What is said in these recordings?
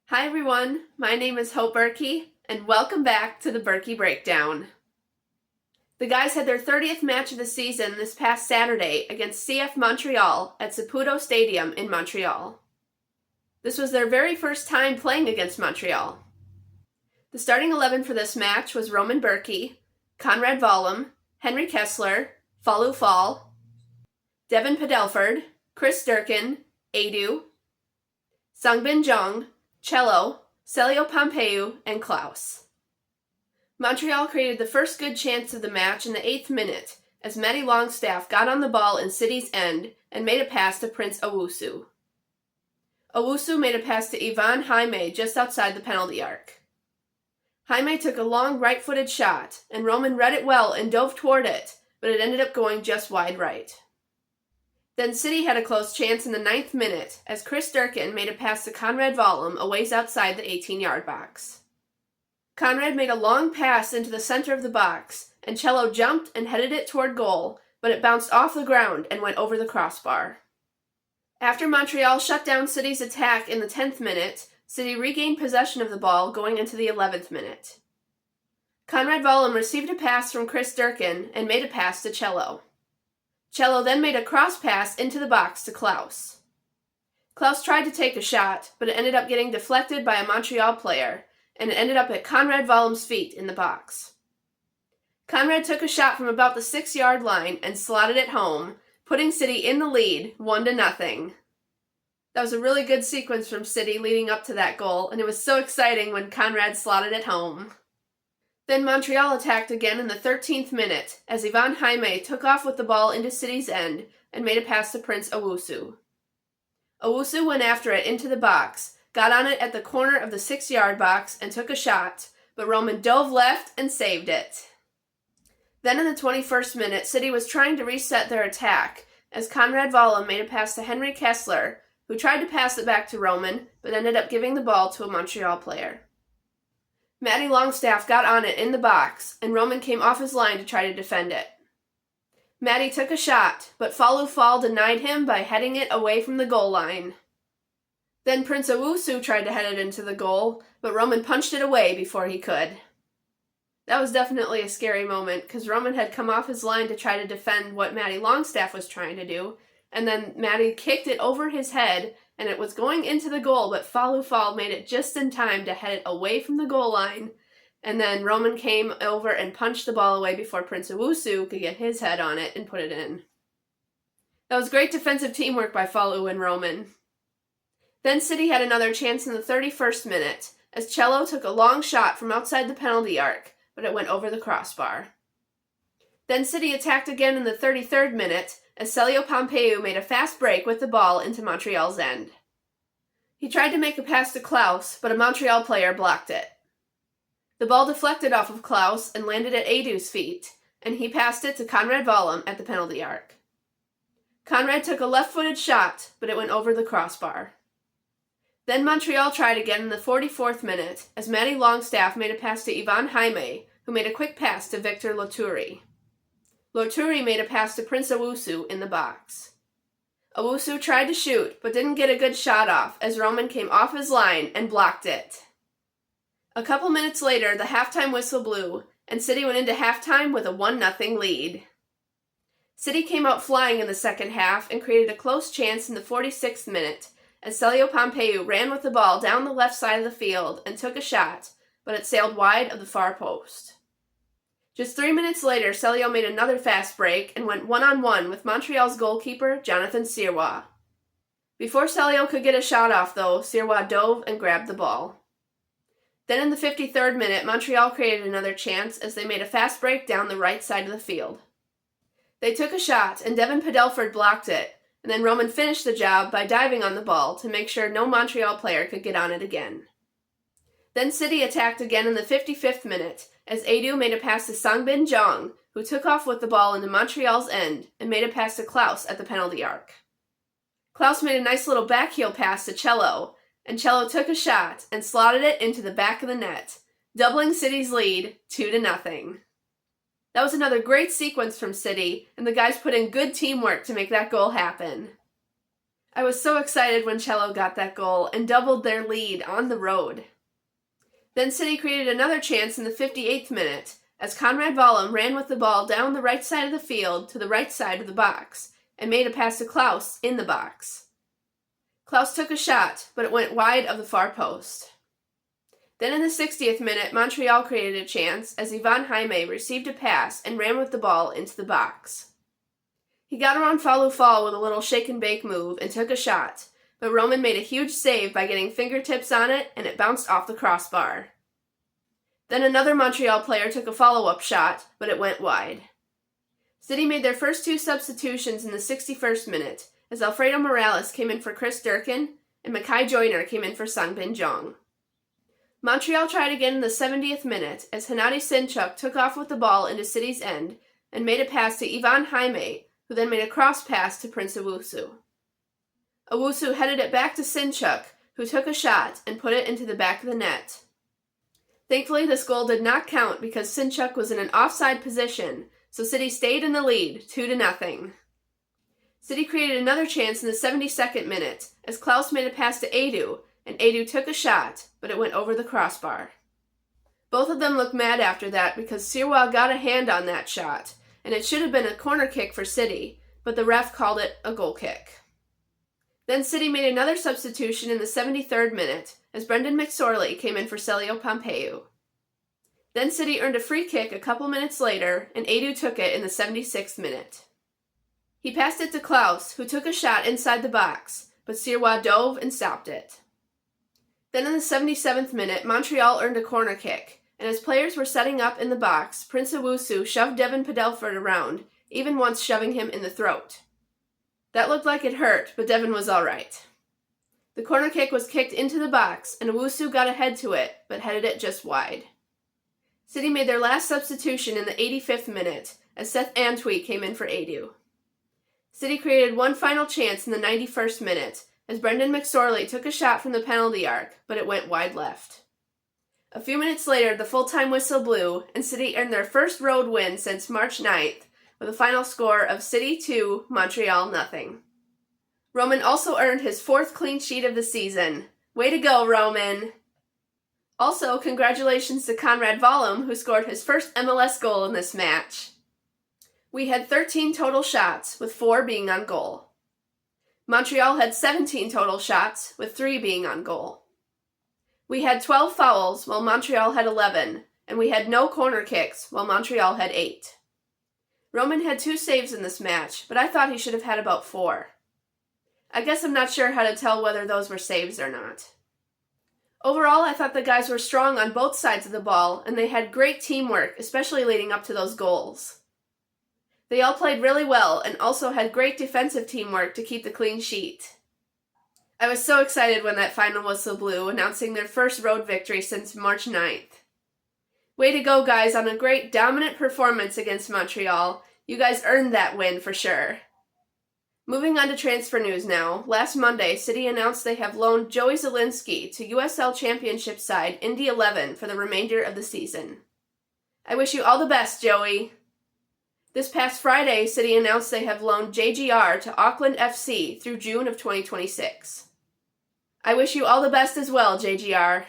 Hi everyone, my name is Bürki, and welcome back to the Bürki Breakdown. The guys had their 30th match of the season this past Saturday against CF Montreal at Saputo Stadium in Montreal. This was their very first time playing against Montreal. The starting 11 for this match was Roman Bürki, Conrad Wallem, Henry Kessler, Fallu Fall, Devin Padelford, Chris Durkin, Edu, Sangbin Jung, Cello, Celio Pompeu, and Klaus. Montreal created the first good chance of the match in the 8th minute as Matty Longstaff got on the ball in City's end and made a pass to Prince Owusu. Owusu made a pass to Ivan Jaime just outside the penalty arc. Jaime took a long right-footed shot, and Roman read it well and dove toward it, but it ended up going just wide right. Then City had a close chance in the 9th minute as Chris Durkin made a pass to Conrad Wallem a ways outside the 18-yard box. Conrad made a long pass into the center of the box, and Cello jumped and headed it toward goal, but it bounced off the ground and went over the crossbar. After Montreal shut down City's attack in the 10th minute, City regained possession of the ball going into the 11th minute. Conrad Wallem received a pass from Chris Durkin and made a pass to Cello. Cello then made a cross pass into the box to Klaus. Klaus tried to take a shot, but it ended up getting deflected by a Montreal player, and it ended up at Conrad Wallem's feet in the box. Conrad took a shot from about the 6-yard line and slotted it home, putting City in the lead, 1-0. That was a really good sequence from City leading up to that goal, and it was so exciting when Conrad slotted it home. Then Montreal attacked again in the 13th minute as Ivan Jaime took off with the ball into City's end and made a pass to Prince Owusu. Owusu went after it into the box, got on it at the corner of the 6-yard box and took a shot, but Roman dove left and saved it. Then in the 21st minute, City was trying to reset their attack as Conrad Wallem made a pass to Henry Kessler, who tried to pass it back to Roman, but ended up giving the ball to a Montreal player. Matty Longstaff got on it in the box, and Roman came off his line to try to defend it. Matty took a shot, but Fallu Fall denied him by heading it away from the goal line. Then Prince Owusu tried to head it into the goal, but Roman punched it away before he could. That was definitely a scary moment, because Roman had come off his line to try to defend what Matty Longstaff was trying to do, and then Matty kicked it over his head, and it was going into the goal, but Fallu Fall made it just in time to head it away from the goal line, and then Roman came over and punched the ball away before Prince Owusu could get his head on it and put it in. That was great defensive teamwork by Fallu and Roman. Then City had another chance in the 31st minute, as Cello took a long shot from outside the penalty arc, but it went over the crossbar. Then City attacked again in the 33rd minute, as Celio Pompeu made a fast break with the ball into Montreal's end. He tried to make a pass to Klaus, but a Montreal player blocked it. The ball deflected off of Klaus and landed at Edu's feet, and he passed it to Conrad Wallem at the penalty arc. Conrad took a left-footed shot, but it went over the crossbar. Then Montreal tried again in the 44th minute, as Matty Longstaff made a pass to Ivan Jaime, who made a quick pass to Victor Loturi. Loturi made a pass to Prince Owusu in the box. Owusu tried to shoot, but didn't get a good shot off, as Roman came off his line and blocked it. A couple minutes later, the halftime whistle blew, and City went into halftime with a 1-0 lead. City came out flying in the second half and created a close chance in the 46th minute, as Celio Pompeu ran with the ball down the left side of the field and took a shot, but it sailed wide of the far post. Just 3 minutes later, Celio made another fast break and went one-on-one with Montreal's goalkeeper, Jonathan Sirois. Before Celio could get a shot off, though, Sirois dove and grabbed the ball. Then in the 53rd minute, Montreal created another chance as they made a fast break down the right side of the field. They took a shot, and Devin Padelford blocked it, and then Roman finished the job by diving on the ball to make sure no Montreal player could get on it again. Then City attacked again in the 55th minute as Edu made a pass to Sangbin Jeong, who took off with the ball into Montreal's end and made a pass to Klaus at the penalty arc. Klaus made a nice little backheel pass to Cello, and Cello took a shot and slotted it into the back of the net, doubling City's lead 2-0. That was another great sequence from City, and the guys put in good teamwork to make that goal happen. I was so excited when Cello got that goal and doubled their lead on the road. Then City created another chance in the 58th minute as Conrad Vollum ran with the ball down the right side of the field to the right side of the box and made a pass to Klaus in the box. Klaus took a shot, but it went wide of the far post. Then in the 60th minute, Montreal created a chance as Ivan Jaime received a pass and ran with the ball into the box. He got around Fallu Fall with a little shake and bake move and took a shot, but Roman made a huge save by getting fingertips on it and it bounced off the crossbar. Then another Montreal player took a follow-up shot, but it went wide. City made their first two substitutions in the 61st minute as Alfredo Morales came in for Chris Durkin and Mackay Joyner came in for Sangbin Jeong. Montreal tried again in the 70th minute as Hennady Sinchuk took off with the ball into City's end and made a pass to Ivan Jaime, who then made a cross pass to Prince Owusu. Owusu headed it back to Sinchuk, who took a shot and put it into the back of the net. Thankfully, this goal did not count because Sinchuk was in an offside position, so City stayed in the lead, 2-0. City created another chance in the 72nd minute as Klaus made a pass to Edu, and Edu took a shot, but it went over the crossbar. Both of them looked mad after that because Sirois got a hand on that shot, and it should have been a corner kick for City, but the ref called it a goal kick. Then City made another substitution in the 73rd minute as Brendan McSorley came in for Celio Pompeu. Then City earned a free kick a couple minutes later, and Edu took it in the 76th minute. He passed it to Klaus, who took a shot inside the box, but Sirois dove and stopped it. Then in the 77th minute, Montreal earned a corner kick, and as players were setting up in the box, Prince Owusu shoved Devin Padelford around, even once shoving him in the throat. That looked like it hurt, but Devin was all right. The corner kick was kicked into the box, and Owusu got ahead to it, but headed it just wide. City made their last substitution in the 85th minute, as Seth Antwi came in for Edu. City created one final chance in the 91st minute, as Brendan McSorley took a shot from the penalty arc, but it went wide left. A few minutes later, the full-time whistle blew, and City earned their first road win since March 9th, with a final score of City 2, Montreal 0. Roman also earned his 4th clean sheet of the season. Way to go, Roman! Also, congratulations to Conrad Vollum, who scored his first MLS goal in this match. We had 13 total shots, with 4 being on goal. Montreal had 17 total shots, with 3 being on goal. We had 12 fouls, while Montreal had 11, and we had no corner kicks, while Montreal had 8. Roman had 2 saves in this match, but I thought he should have had about 4. I guess I'm not sure how to tell whether those were saves or not. Overall, I thought the guys were strong on both sides of the ball, and they had great teamwork, especially leading up to those goals. They all played really well and also had great defensive teamwork to keep the clean sheet. I was so excited when that final whistle blew, announcing their first road victory since March 9th. Way to go, guys, on a great dominant performance against Montreal. You guys earned that win for sure. Moving on to transfer news now. Last Monday, City announced they have loaned Joey Zielinski to USL Championship side Indy 11 for the remainder of the season. I wish you all the best, Joey. This past Friday, City announced they have loaned JGR to Auckland FC through June of 2026. I wish you all the best as well, JGR.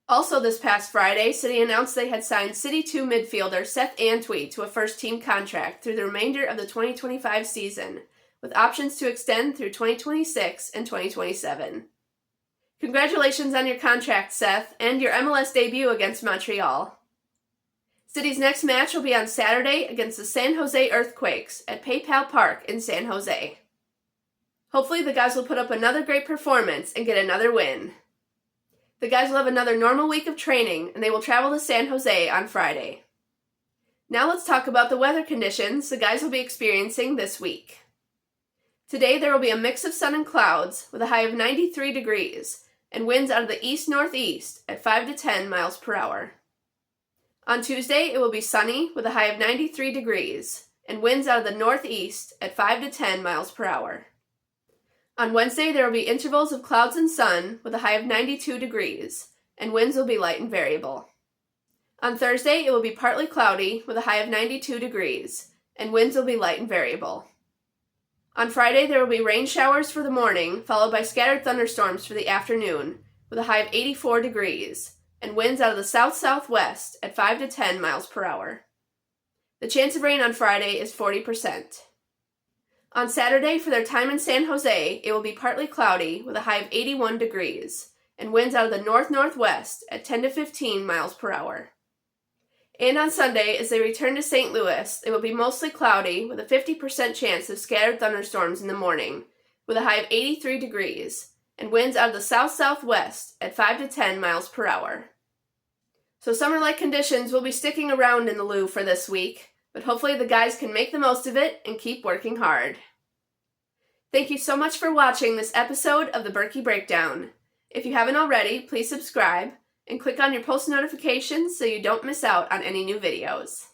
Also this past Friday, City announced they had signed City 2 midfielder Seth Antwi to a first-team contract through the remainder of the 2025 season, with options to extend through 2026 and 2027. Congratulations on your contract, Seth, and your MLS debut against Montreal. City's next match will be on Saturday against the San Jose Earthquakes at PayPal Park in San Jose. Hopefully the guys will put up another great performance and get another win. The guys will have another normal week of training, and they will travel to San Jose on Friday. Now let's talk about the weather conditions the guys will be experiencing this week. Today there will be a mix of sun and clouds with a high of 93 degrees and winds out of the east-northeast at 5 to 10 miles per hour. On Tuesday it will be sunny with a high of 93 degrees and winds out of the northeast at 5 to 10 miles per hour. On Wednesday there will be intervals of clouds and sun with a high of 92 degrees and winds will be light and variable. On Thursday it will be partly cloudy with a high of 92 degrees and winds will be light and variable. On Friday there will be rain showers for the morning followed by scattered thunderstorms for the afternoon with a high of 84 degrees and winds out of the south-southwest at 5 to 10 miles per hour. The chance of rain on Friday is 40%. On Saturday, for their time in San Jose, it will be partly cloudy with a high of 81 degrees and winds out of the north-northwest at 10 to 15 miles per hour. And on Sunday, as they return to St. Louis, it will be mostly cloudy with a 50% chance of scattered thunderstorms in the morning with a high of 83 degrees and winds out of the south-southwest at 5 to 10 miles per hour. So summer-like conditions will be sticking around in the Lou for this week, but hopefully the guys can make the most of it and keep working hard. Thank you so much for watching this episode of the Bürki Breakdown. If you haven't already, please subscribe and click on your post notifications so you don't miss out on any new videos.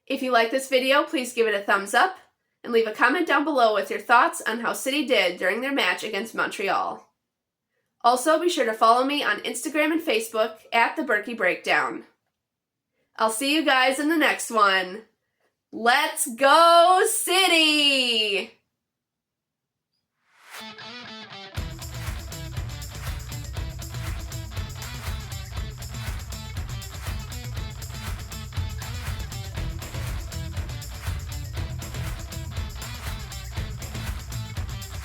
If you like this video, please give it a thumbs up and leave a comment down below with your thoughts on how City did during their match against Montreal. Also, be sure to follow me on Instagram and Facebook at the Bürki Breakdown. I'll see you guys in the next one. Let's go, City!